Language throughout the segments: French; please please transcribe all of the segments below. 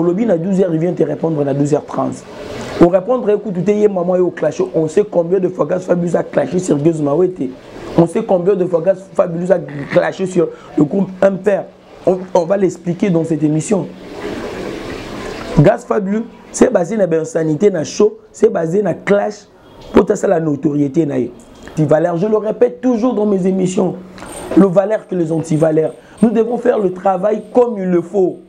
lobby à 12h, il vient te répondre à 12h30. Pour répondre, écoute, tu es maman et au clash. On sait combien de fois Gaz Fabulous a clashé sur Gueuse Mawete. On sait combien de fois Gaz Fabulous a clashé sur le groupe Impair. On va l'expliquer dans cette émission. Gaz Fabulous, c'est basé sur la sanité, na show, c'est basé sur la clash pour ça la notoriété. Anti-valeurs, je le répète toujours dans mes émissions, le valeur que les anti-valeurs. Nous devons faire le travail comme il le faut.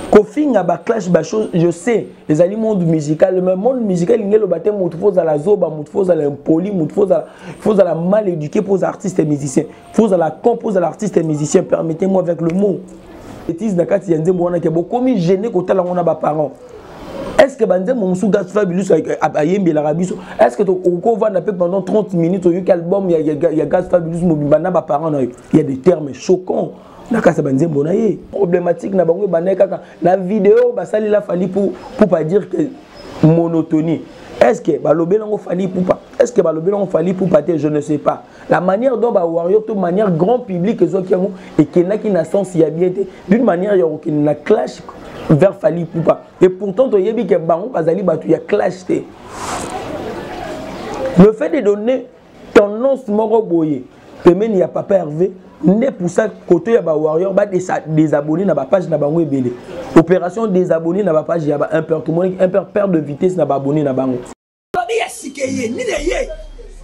Kofi a ba clash ba chose, je sais, les aliments musical, le monde musical il est le baptême, il faut à la zoba, il faut à l'impoli, il faut à la mal éduqué pour les artistes et musiciens, il faut à la compose à l'artiste et musicien, permettez-moi avec le mot. Bêtise nakati yanze mwana ke bokomi gêné ko tala ngona ba parents. Est-ce que banze mon sou Gaz Fabulous ayembi la rabiso? Est-ce que ko va na pendant 30 minutes au album il y a Gaz Fabulous mobimana ba parents il y a des termes choquants. Nakasa banze mbonaye problématique na bango banay kaka la vidéo basali la fali pour pas dire que monotonie. Est-ce que balobé nango fali pour pas? Est-ce que balobé nango fali pour pas? Je ne sais pas. La manière dont ba warrior de manière grand public et qui n'a qu'une sens il y a bien d'une manière il y a aucune clash vers fali pour pas. Et pourtant to yebi que bango bazali batu ya clash té. Le fait de donner tendance moro boye, il n'y a pas Hervé. N'est pour ça côté ya ba warrior ba désabonner na ba page na bango ebele. Opération désabonner na ba page ya ba Impair tout monde Impair perte de vitesse na ba abonné na bango.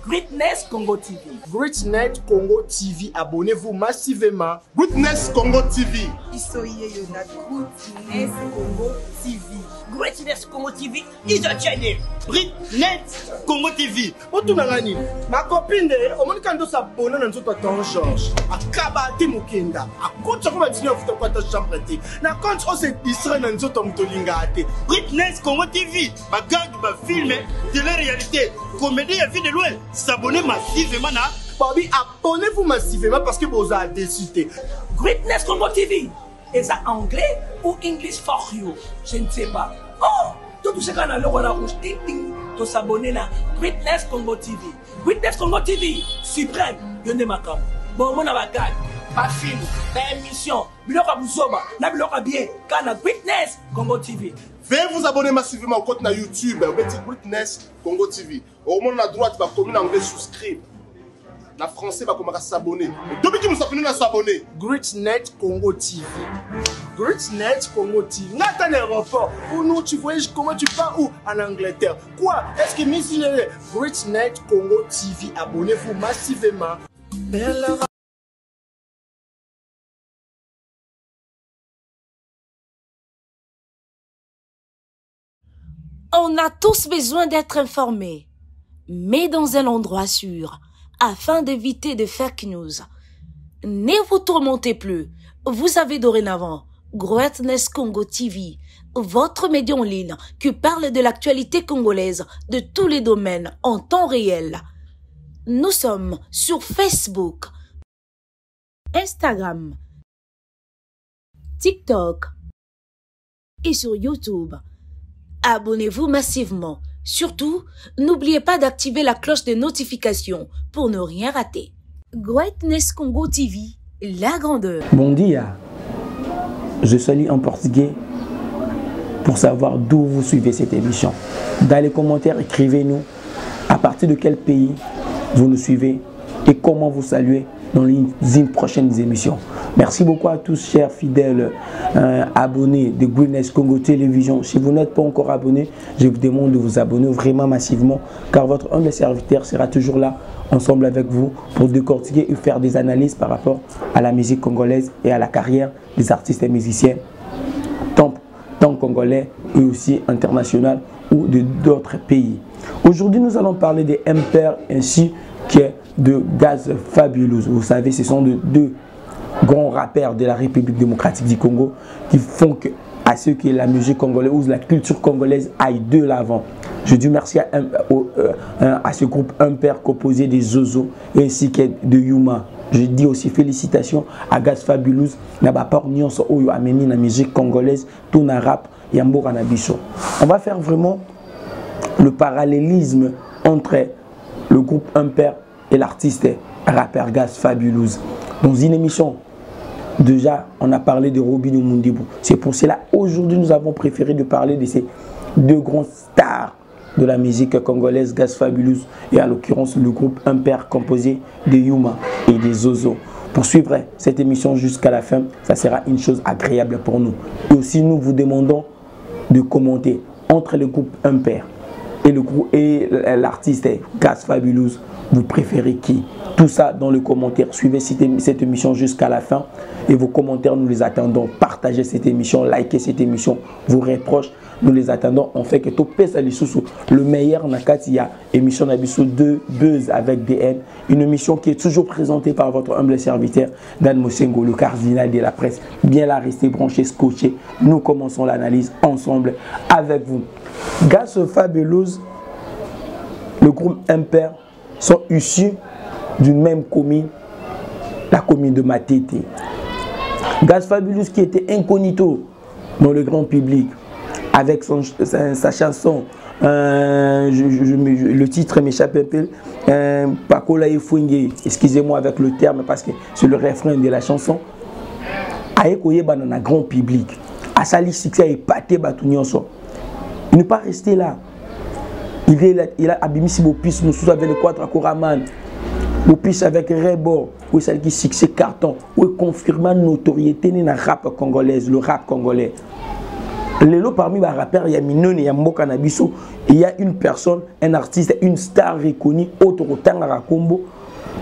Greatness Congo TV. Greatness Congo TV, abonnez-vous massivement. Greatness Congo TV. Isoye Yona Greatness Congo TV. Greatness Congo TV is a channel. Greatness Congo TV. Otunangani, ma copine de omonikando s'abonner na nzoto ton Georges. Akabati mukenda. Akotsa ko batini ofuta kwa ta chambre te. Na compte o se distrait na nzoto mutolinga ate. Greatness Congo TV. Ba gag ba film de la réalité. Comédie à vie de loin. S'abonner massivement na. Bobby, abonnez-vous massivement parce que vous avez décidé. Greatness Congo TV. Est-ce anglais ou English for you? Je ne sais pas. Oh, tout ce qu'on a le roi rouge, ting ting, to s'abonner na Greatness Congo TV. Greatness Congo TV, suprême, yonde makam. Bon, mon abagag, pas film, pas émission, biloka buzoba, na biloka bien, kana Greatness Congo TV. Veuillez vous abonner massivement au compte na YouTube, Greatness Congo TV. Au monde à droite, va commune anglais souscrire. La français va commencer à s'abonner. Depuis que nous sommes à s'abonner. Greatness Congo TV. Greatness Congo TV. N'a un aéroport. Pour nous, tu voyages comment tu pars où? En Angleterre. Quoi? Est-ce que Miss Greatness Congo TV, abonnez-vous massivement. On a tous besoin d'être informés, mais dans un endroit sûr, afin d'éviter de fake news. Ne vous tourmentez plus, vous avez dorénavant Greatness Congo TV, votre média en ligne qui parle de l'actualité congolaise de tous les domaines en temps réel. Nous sommes sur Facebook, Instagram, TikTok et sur YouTube. Abonnez-vous massivement. Surtout, n'oubliez pas d'activer la cloche de notification pour ne rien rater. Greatness Congo TV, la grandeur. Bon dia. Je salue en portugais pour savoir d'où vous suivez cette émission. Dans les commentaires, écrivez-nous à partir de quel pays vous nous suivez et comment vous saluez dans les prochaines émissions. Merci beaucoup à tous, chers fidèles abonnés de Greatness Congo Télévision. Si vous n'êtes pas encore abonné, je vous demande de vous abonner vraiment massivement, car votre humble serviteur sera toujours là, ensemble avec vous, pour décortiquer et faire des analyses par rapport à la musique congolaise et à la carrière des artistes et musiciens, tant congolais et aussi international ou de d'autres pays. Aujourd'hui, nous allons parler des Impair ainsi que de Gaz Fabulous. Vous savez, ce sont deux grands rappeurs de la République démocratique du Congo qui font que à ce que la musique congolaise ou la culture congolaise aille de l'avant. Je dis merci à ce groupe Impair composé des Zozo ainsi que de Yuma. Je dis aussi félicitations à Gaz Fabulous n'a pas nyonso oyo amemi na musique congolaise tout na rap yambo Nabiso. On va faire vraiment le parallélisme entre le groupe Impair et l'artiste rappeur Gaz Fabulous dans une émission Déjà, on a parlé de Robinho Mundibou. C'est pour cela, aujourd'hui, nous avons préféré de parler de ces deux grands stars de la musique congolaise, Gaz Fabulous, et à l'occurrence le groupe Impair composé de Yuma et de Zozo. Pour suivre cette émission jusqu'à la fin, ça sera une chose agréable pour nous. Et aussi, nous vous demandons de commenter entre le groupe Impair et l'artiste Gaz Fabulous. Vous préférez qui? Tout ça dans les commentaires. Suivez cette émission jusqu'à la fin. Et vos commentaires, nous les attendons. Partagez cette émission, likez cette émission. Vos reproches, nous les attendons. On fait que tout pèse à l'issue. Le meilleur, il y a émission d'Abisso 2, Buzz avec DN. Une émission qui est toujours présentée par votre humble serviteur, Dan Mosengo, le cardinal de la presse. Bien là, restez branchés, scotchés. Nous commençons l'analyse ensemble avec vous. Gaz Fabulous, le groupe Impair, sont issus d'une même commune, la commune de Matete. Gaz Fabulous qui était incognito dans le grand public avec sa chanson, le titre m'échappe un peu, Pakola Efuenge, excusez-moi avec le terme parce que c'est le refrain de la chanson. Ayekoye dans un grand public, à sali succès et pâté batounionso. Il n'est pas resté là. Il a abîmé si beau piste, nous avec les 4 Akoraman. Au plus avec Rebord, où celle qui succès carton, où confirme notoriété dans la rap congolaise, le rap congolais. Lélo parmi les rappeurs, il y a Minone, il y a Mboka Nabiso, il y a une personne, un artiste, une star reconnue, autre autant à Combo,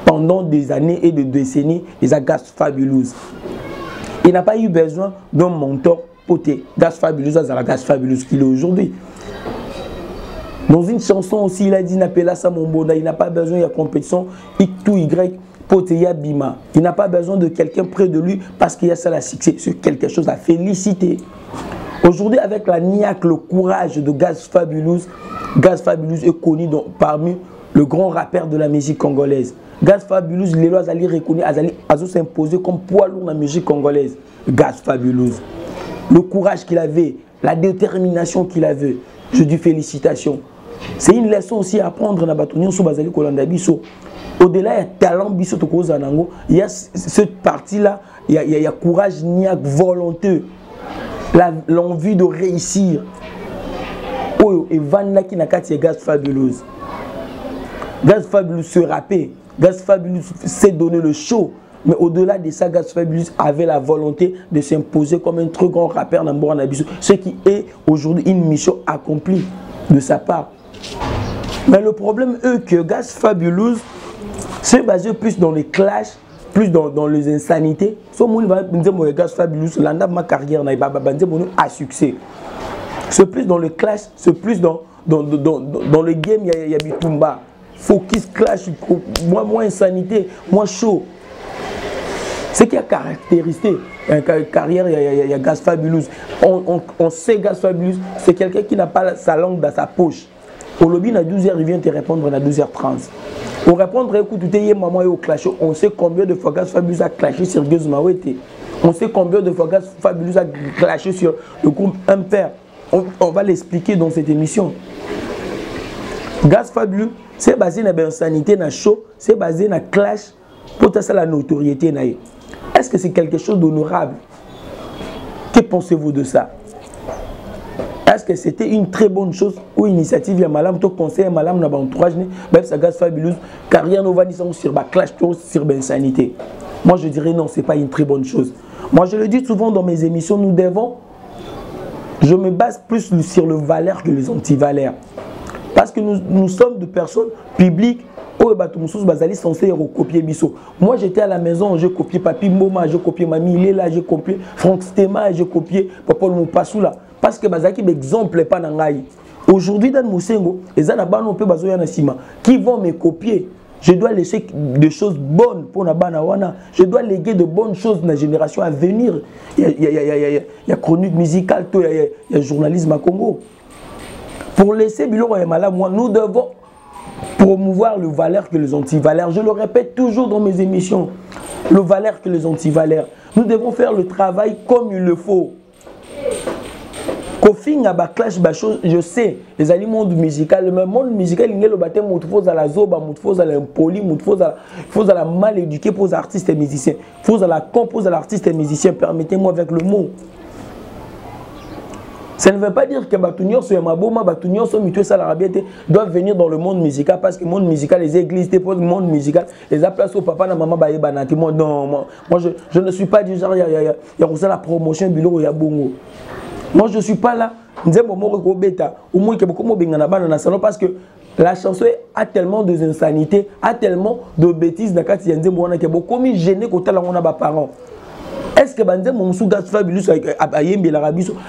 pendant des années et des décennies, il a Gaz Fabulous. Il n'a pas eu besoin d'un mentor poté. Gaz Fabulous, c'est la Gaz Fabulous qu'il est aujourd'hui. Dans une chanson aussi, il a dit Napela Samombona, il n'a pas besoin de compétition X ou Y, Poteya Bima. Il n'a pas besoin de quelqu'un près de lui parce qu'il y a ça la succès, c'est quelque chose à féliciter. Aujourd'hui, avec la niaque, le courage de Gaz Fabulous est connu parmi le grand rappeur de la musique congolaise. Gaz Fabulous, les lois allaient reconnaître, allaient s'imposer comme poids lourd dans la musique congolaise. Gaz Fabulous. Le courage qu'il avait, la détermination qu'il avait, je dis félicitations. C'est une leçon aussi à apprendre dans la bataille sur Bazali Kolanda Bisso. Au-delà du talent Bisso Tokozanango, il y a cette partie-là, il y a courage, niaque, volonté, l'envie de réussir. Et Van Laki Nakati Gaz Fabulous. Gaz Fabulous se rappait, Gaz Fabulous s'est donné le show. Mais au-delà de ça, Gaz Fabulous avait la volonté de s'imposer comme un très grand rappeur dans Mbora Nabiso. Ce qui est aujourd'hui une mission accomplie de sa part. Mais le problème est que Gaz Fabulous s'est basé plus dans les clashs, plus dans les insanités. Ce qui Gaz Fabulous, ma carrière a succès. C'est plus dans le clash, c'est plus dans le game, il y a Bitumba. Focus, clash, moins insanité, moins chaud. Ce qui a caractérisé une carrière, il y a Gaz Fabulous. On sait Gaz Fabulous, c'est quelqu'un qui n'a pas sa langue dans sa poche. Au lobby, à 12h, il vient te répondre à 12h30. Pour répondre, écoute, tu es maman et au clash. On sait combien de fois Gaz Fabulous a clashé sur Guz Mawete. On sait combien de fois Gaz Fabulous a clashé sur le groupe Impair. On va l'expliquer dans cette émission. Gaz Fabulous, c'est basé sur l'insanité, dans le show, c'est basé sur le clash pour ça la notoriété. Est-ce que c'est quelque chose d'honorable? Que pensez-vous de ça? Est-ce que c'était une très bonne chose ou une initiative? Il y a Malam, tout conseil, Malam, dans l'entourage, même ça Gaz Fabulous, carrière nous va dire sur la clash, sur l'insanité. Moi je dirais non, c'est pas une très bonne chose. Moi je le dis souvent dans mes émissions, nous devons, je me base plus sur le valeur que les anti-valeurs. Parce que nous sommes de personnes publiques. Censé recopier Bisso. Moi j'étais à la maison, j'ai copié Papi Mboma, j'ai copié Mami Lela, j'ai copié Franck Stema, j'ai copié Papa Moupasou là. Parce que Bazaki exemple pas nangai. Aujourd'hui dans Mosengo, les anabano peut bazoya na sima qui vont me copier. Je dois laisser des choses bonnes pour na bana wana. Je dois léguer de bonnes choses dans la génération à venir. Il y a chronique musicale, il y a journalisme à Congo. Pour laisser Biloko et Malam, nous devons promouvoir le valeur que les anti-valeurs. Je le répète toujours dans mes émissions. Le valeur que les anti-valeurs. Nous devons faire le travail comme il le faut. Kofinga ba clash ba chose, je sais, les amis monde musical, le monde musical il est le baptême faut à la zoba, faut à l'impoli, faut à la mal éduqué pour les artistes et musiciens, faut à la compose à l'artiste et musicien, permettez-moi avec le mot. Ça ne veut pas dire que Batunior sur Maboma, Batunior sur Mutué Salarabiete doivent venir dans le monde musical parce que le monde musical, les églises déposent le monde musical, les place au papa, na maman, baye banati. Moi, non, moi je ne suis pas du genre, il y a la promotion, Bilo, il y a Bongo. Moi, je ne suis pas là. Parce que la chanson a tellement d'insanité, a tellement de bêtises. Est-ce que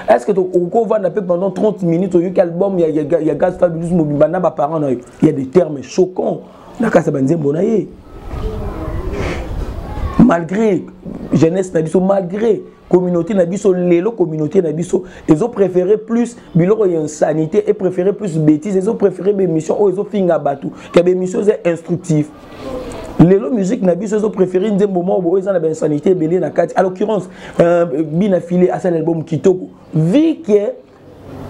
est-ce que tu vas pendant 30 minutes il y a Gaz Fabulous, il y a des termes choquants. Malgré jeunesse, malgré communauté nabiso, l'élo communauté nabiso, ils ont préféré plus biloko et insanité et préféré plus bêtises, ils ont préféré des missions où ils ont finga batou, qui a des missions instructives. L'élo musique nabiso, ils ont préféré un moment où ils ont la insanité belé na kati. À l'occurrence, bin affilé à cet album Kitoko, vu que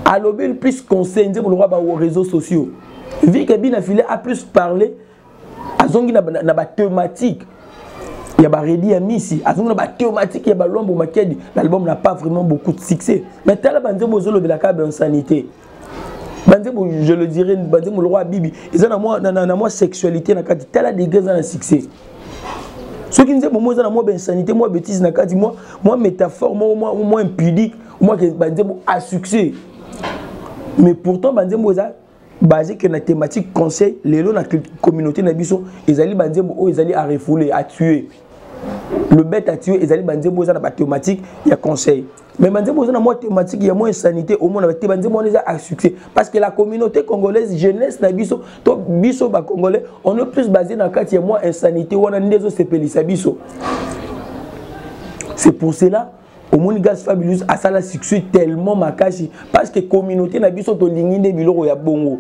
à l'obé plus conseil pour le roi aux réseaux sociaux, vu que bin affilé a plus parlé à zongi na thématique. Il y a Redi Amissi, à ce moment-là, thématique, il y a l'ombre Makedi. L'album n'a pas vraiment beaucoup de succès. Mais tel de la carte d'insanité. Je le dirais, le roi Bibi, ils ont moins sexualité, tel a des gars dans le succès. Ceux qui disent que moi, j'ai insanité, moi, bêtise, moi, métaphore, moi, impudique, moi, à succès. Mais pourtant, basé que la thématique conseil, les lots la communauté nabiso, ils allaient à refouler, à tuer. Le bête à tuer, ils allaient dans la thématique, il y a conseil. Mais dans la thématique, il y a moins insanité, au moins à succès. Parce que la communauté congolaise, jeunesse nabiso, biso ba congolais, on est plus basé dans le cas il y a moins insanité, on a des autres biso. C'est pour cela. Au monde Gaz Fabulous a ça la succès tellement makashi parce que communauté na biso to lingine biloko ya bongo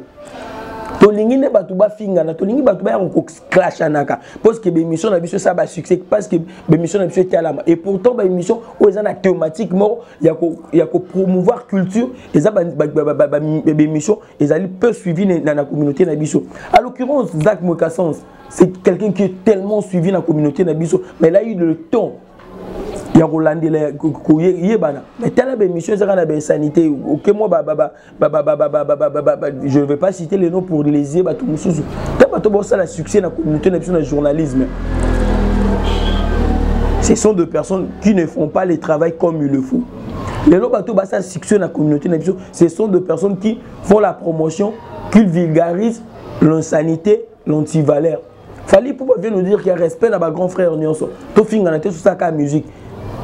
to lingine batu ba finga na to lingi batu ba ko clash anaka parce que l'émission na biso ça ba succès parce que l'émission na biso était à la et pourtant ba émission où ils ont la thématique mort il y a ko promouvoir culture et ça ba émission ils allaient peu suivi dans la communauté na biso. À l'occurrence Zach Mokassans c'est quelqu'un qui est tellement suivi dans la communauté na biso mais là il a eu le temps. Il y a Rolandé, mais telle émission, c'est la sanité. Ok, moi, je ne vais pas citer les noms pour les yeux. Ça a succès dans la communauté du journalisme. Ce sont des personnes qui ne font pas le travail comme il le faut. Les lots ça succès dans la communauté, ce sont des personnes qui font la promotion, qui vulgarisent l'insanité, l'antivaleur. Fallait pouvoir nous dire qu'il y a respect dans ma grand frère Nyonso. Tout fin en sur sa musique.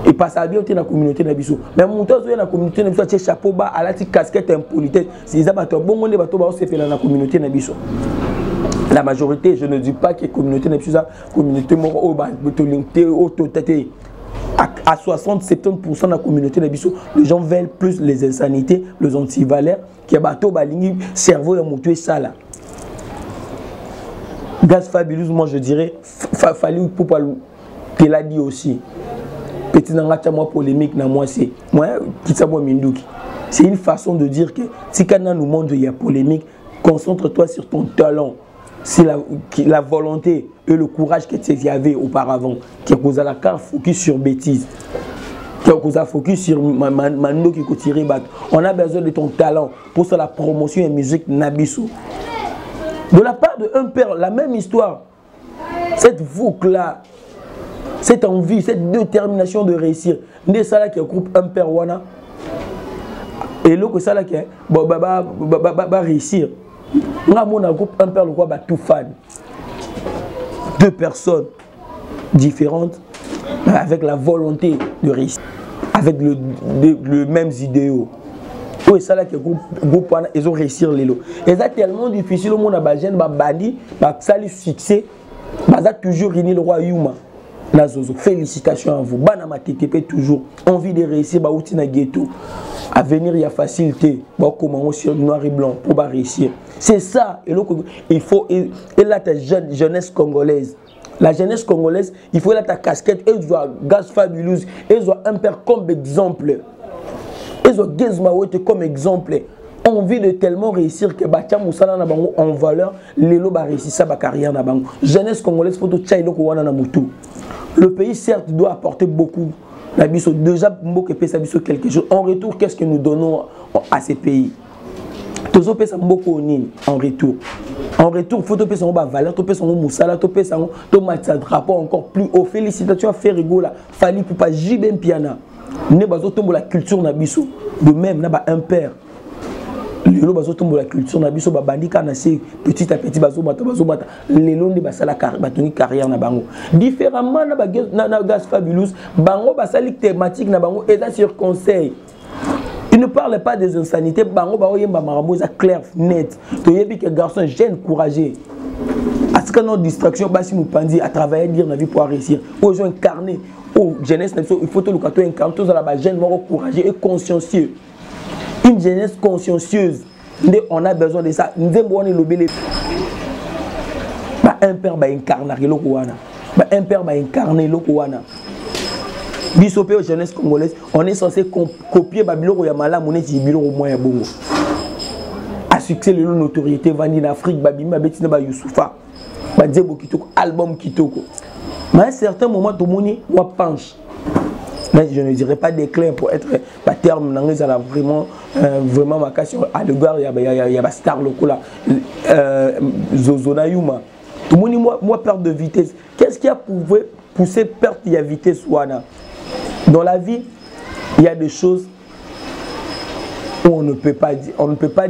Et pas ça bien dans la communauté nabiso. Mais mon temps dans la communauté nabiso, tu chapeau bas à la petite casquette impolitesse. C'est ça bateau bon on est bateau bas c'est dans la communauté nabiso. La majorité, je ne dis pas que la communauté nabiso ça communauté mort au bas à 60-70% de la communauté nabiso, les gens veulent plus les insanités, les antivaleurs qui a bateau balingi cerveau et montué ça là. Gaz Fabulous, moi je dirais, fallait pour pas te l'a dit aussi. Petit n'engage moi polémique na moi c'est moi qui ça moi Minduki. C'est une façon de dire que si quand nous montre il y a polémique, concentre-toi sur ton talent, c'est la volonté et le courage que tu avais auparavant, qui a causé la carte focus sur bêtises. Qui a causé focus sur Mando qui tiré bac. On a besoin de ton talent pour faire la promotion et musique Nabiso. De la part de un père, la même histoire. Cette boucle-là, cette envie, cette détermination de réussir. N'est ça là qui groupe un père wana. Et l'autre ça là qui va réussir. Moi mon groupe un père le roi tout fan. Deux personnes différentes avec la volonté de réussir, avec le même idéaux. Oui, ça là que groupe ils ont réussi les lots. Et c'est tellement difficile au monde à Bajen, bandi, ça les succès, ça toujours réuni le roi Yuma. Nazozo, félicitations à vous. Banama TTP toujours envie de réussir, bah outil na ghetto. À venir il y a facilité, bah comment aussi noir et blanc pour réussir. C'est ça. Et donc il faut et là ta jeunesse congolaise. La jeunesse congolaise, il faut là ta casquette, elle doit Gaz Fabulous, elle doit un père comme exemple. Ils ont comme exemple. Envie de tellement réussir que Batia Moussala na bango en valeur, l'élo ba réussir sa carrière na bango. Jeunesse congolaise photo tchaïlo ko wana na mutu. Le pays certes doit apporter beaucoup. Déjà Mboke peut ça quelque chose. En retour, qu'est-ce que nous donnons à ces pays? Tozo pesa mboko nini en retour. En retour, faut topé son valeur, topé son Moussala, topé son tomatsa drapeau encore plus haut. Félicitations à Ferrigola, Fali Poupa, Jibem Piana. Ne bazo tombo la culture na biso. De même na ba impère. Lelo bazo tombo la culture na biso ba bandika na se petit à petit bazo mata lelo ndi basala batoni carrière na bango différemment na Gas Fabulous bango basali thématique na bango et sur conseil. Il ne parle pas des insanités bango ba oyemba marambo za clair net to yebi que garçon jeune courageux à ce que notre distraction basi mupandi à travailler dire na vie pour réussir aux incarner aux jeunesse il faut tout le cato incarner tous la jeune mort courageux et consciencieux. Une jeunesse consciencieuse, on a besoin de ça. Nous devons un père va incarner le Kouana. Un père va incarner le Kouana. Bisopé aux jeunesses congolaises, on est censé copier Babylon Yamala, mon étibilo au moins bon. À succès, le notoriété, Vani d'Afrique, Babima, Betina, Youssoufa, Badzebo Kitoko, album Kitoko. Mais à un certain moment, tout le monde moi penche. Mais je ne dirais pas déclin pour être terme vraiment ma question à l'égard il y a star local Zozona Yuma tout le monde moi perte de vitesse qu'est-ce qui a poussé perte de vitesse wana dans la vie il y a des choses où on ne peut pas dire on ne peut pas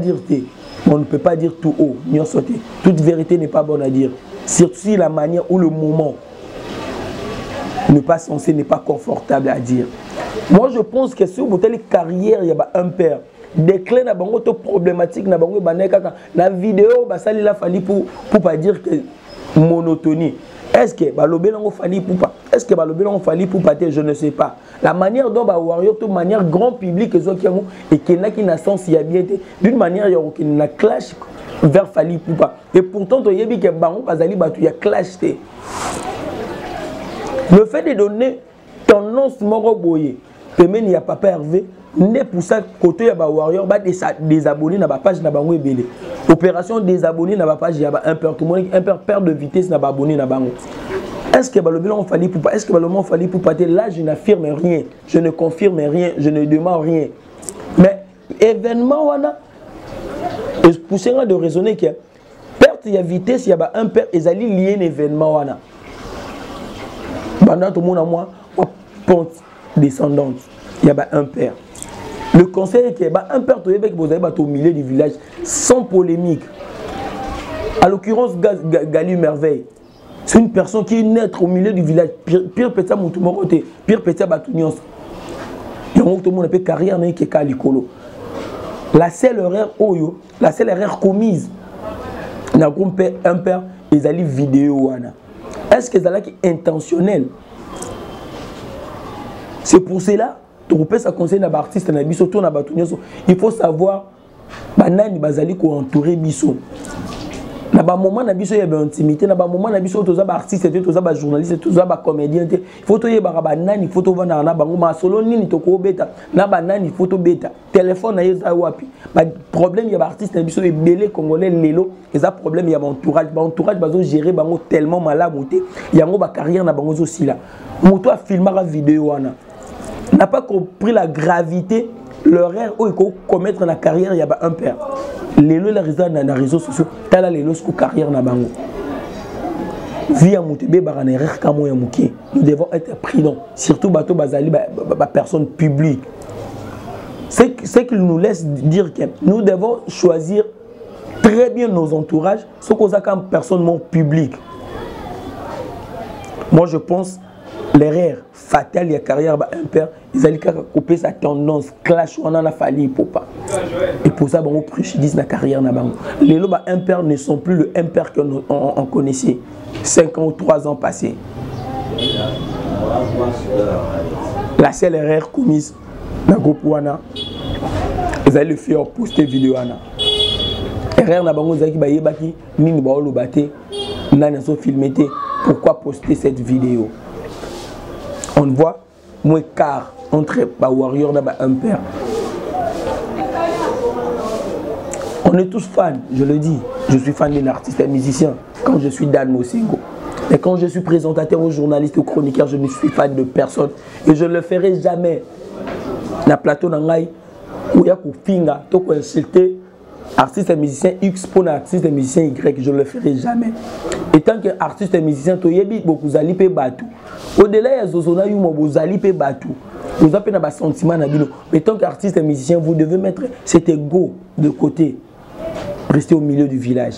dire tout haut ni en sauter toute vérité n'est pas bonne à dire surtout la manière ou le moment ne pas censé, n'est pas confortable à dire. Moi, je pense que sur votre carrière, il y a un père. Déclin na bango to problématique na bango baneka na vidéo basali la fali pour pas dire que monotonie. Est-ce que balobé nango fali pour pas? Est-ce que balobé nango fali pour pas? Je ne sais pas. La manière dont ba warrior de manière grand public et qui n'a qui n'a sens il y a bien d'une manière il y a aucune clash vers fali pour pas. Et pourtant to yebi que bango bazali batu ya clash te. Le fait de donner tendance moroboye, il n'y a pas Hervé, n'est pour ça côté ya ba warrior ba désabonner na ba page na bango ebele. Opération désabonner na ba page ya ba un père tout le monde un père de vitesse na ba abonné na bango. Est-ce que le bilan fallait pour pas? Est-ce que le moment fallait pour pas? Là je n'affirme rien, je ne confirme rien, je ne demande rien. Mais événement wana et poussera de raisonner que perte ya vitesse ya ba un père ils allaient lier l'événement wana. Pendant tout le monde à moi, ponte descendante, il y a un père. Le conseil est qu'il y a un père qui est au milieu du village sans polémique. À l'occurrence, Gali Merveille, c'est une personne qui est née au milieu du village. Pire petit Moutoumoroté, pire petit Batounios. Et on tout le monde appelle carrière qui est Kalikolo. La seule erreur commise, dans un père, ils allaient vidéo. Est-ce que c'est intentionnel? C'est pour cela que ça conseille à l'artiste il faut savoir banani bazali ko entourer biso. Na ba moment na biso ya intimité, na ba moment na biso toza ba artiste, toza ba journaliste, toza ba comédien, il faut to yeba ba nani photo vana na bango ma solo nini to ko beta, na ba nani photo beta. Téléphone na yeza wapi. Ba problème ya ba artiste na biso ebele congolais lelo, eza problème ya ba entourage bazo gérer bango tellement malade monté. Yango ba carrière na bango aussi là. Moto a filmé la vidéo wana. N'a pas compris la gravité, l'horaire où il faut commettre la carrière, il y a un père. Les lois, dans les réseaux sociaux, t'as là les lois sur carrière na bango. Via Moutébé Baraner, nous devons être prudents, surtout bateau bazali, personne publique. C'est qu'il nous laisse dire que nous devons choisir très bien nos entourages, ce qu'on a comme personne publique. Moi je pense l'erreur fatale, il y a carrière un père, ils allaient couper sa tendance, clash, on en a fallu pour pas. Et pour ça, on préjudice la carrière. Les lots un père ne sont plus le impère qu'on connaissait 5 ans ou 3 ans passés. La seule erreur commise dans le groupe Wana, ils allaient le faire poster vidéo. Erreur na bango zaki ba yebaki nini ba olobate nani so filmete pourquoi poster cette vidéo. On voit moins quart entre ba warrior na ba un père. On est tous fans, je le dis. Je suis fan d'un artiste, un musicien. Quand je suis Dan Mosengo. Et quand je suis présentateur ou journaliste ou chroniqueur, je ne suis fan de personne. Et je ne le ferai jamais. Na plateau nangai, où il y a finga, to ko insulter artiste et musicien X pour un artiste et musicien Y, je ne le ferai jamais. Et tant qu'artiste et musicien, to yebi beaucoup zali pe batu. Au-delà ya zozona yu mo bozali pe batu. Vous avez un sentiment na bino. Mais tant qu'artiste et musicien, vous devez mettre cet ego de côté. Rester au milieu du village.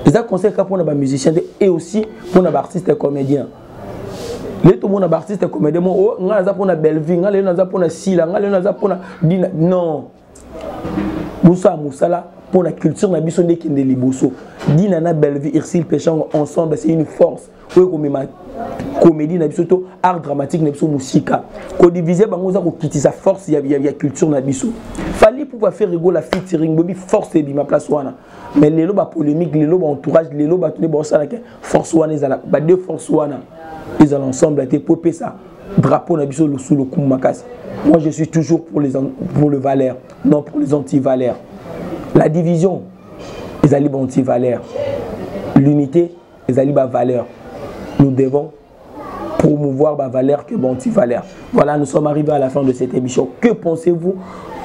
C'est un conseil pour les musiciens et aussi pour les artistes et comédiens. Les tout le monde artistes et comédiens, oh, on a pour la belle vie, on a pour la sila, on a pour la dina. Non. Moussa Moussala pour la culture, on a besoin de qu'il y ait des liboso. Dina na belle vie, Irsil Péchant ensemble, c'est une force. Oui, comme ma comédie, na biso art dramatique, na biso musica. Ko diviser bangoza ko quitter sa force, il y a culture na biso. Fallait pouvoir faire rigoler la featuring, bobi force et bi ma place wana. Mais les lots polémique, les lots entourage, les lots tous les bossa la force wana ils ba deux force wana. Ils ont ensemble été popé ça. Drapeau na biso sous le kumakasi. Moi je suis toujours pour le Valère, non pour les anti-Valère. La division, les alibes anti-Valère. L'unité, les alibes Valère. Nous devons promouvoir la valeur que anti-Valère. Voilà, nous sommes arrivés à la fin de cette émission. Que pensez-vous?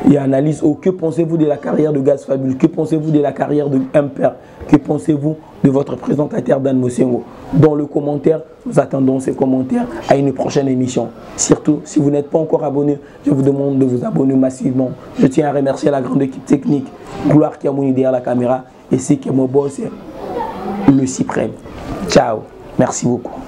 Il y a analyse. Que pensez-vous de la carrière de Gaz Fabuleux? Que pensez-vous de la carrière de Imper? Que pensez-vous de votre présentateur Dan Mosengo? Dans le commentaire, nous attendons ces commentaires à une prochaine émission. Surtout, si vous n'êtes pas encore abonné, je vous demande de vous abonner massivement. Je tiens à remercier la grande équipe technique, Gloire qui a mouni derrière la caméra, et c'est qui est mon boss, le suprême. Ciao, merci beaucoup.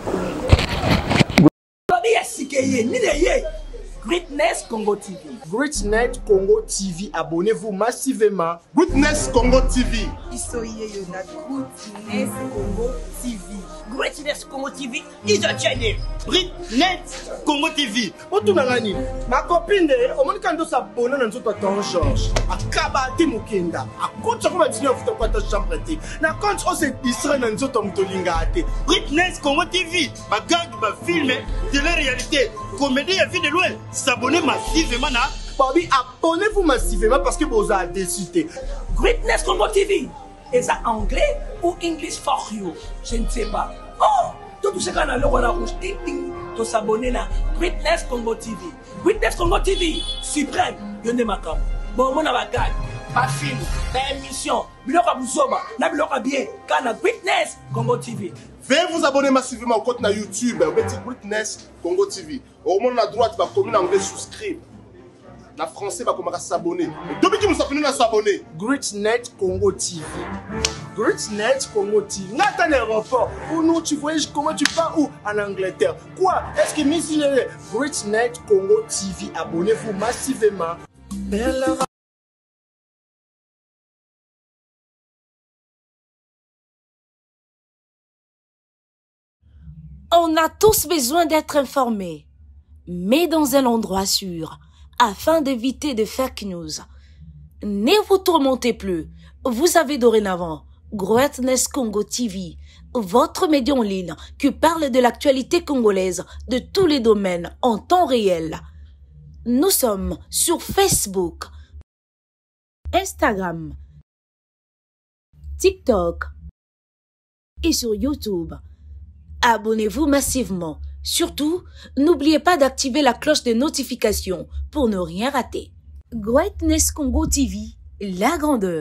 Greatness Congo TV. Greatness Congo TV, abonnez-vous massivement. Greatness Congo TV. Isoye na Greatness Congo TV. Greatness Congo TV is a channel. Greatness Congo TV. Otunangani, ma copine, omonikando s'abonner na nzoto Tonton Georges. Akaba te mukenda. Akotsa ko batinyo futa kwata chambre te. Na compte o se distrait na nzoto mutolinga te. Greatness Congo TV, ma gag, ma film, de la réalité. Comédie à vie de loin, s'abonner massivement na. Bobby, abonnez-vous massivement parce que vous avez décidé. Greatness Congo TV. Est ça anglais ou English for you? Je ne sais pas. Oh, tout ce qu'on a là, on a rouge, ting ting, to s'abonner là. Greatness Congo TV. Greatness Congo TV. Suprême, yonde makam. Bon, mon avagag, pas film, pas émission. Biloka bouzoba, na biloka bien. Kana Greatness Congo TV. Veuillez vous abonner massivement au compte na YouTube, au petit Greatness Congo TV. Au moment à droite, va commune anglais souscrire. La français va commencer à s'abonner. Depuis que nous sommes à s'abonner. Greatness Congo TV. Greatness Congo TV. N'a un aéroport. Ou non, tu voyages comment tu pars où? En Angleterre. Quoi? Est-ce que Miss Greatness Congo TV, abonnez-vous massivement. On a tous besoin d'être informés, mais dans un endroit sûr, afin d'éviter de fake news. Ne vous tourmentez plus. Vous avez dorénavant Greatness Congo TV, votre média en ligne qui parle de l'actualité congolaise de tous les domaines en temps réel. Nous sommes sur Facebook, Instagram, TikTok et sur YouTube. Abonnez-vous massivement. Surtout, n'oubliez pas d'activer la cloche de notification pour ne rien rater. Greatness Congo TV, la grandeur.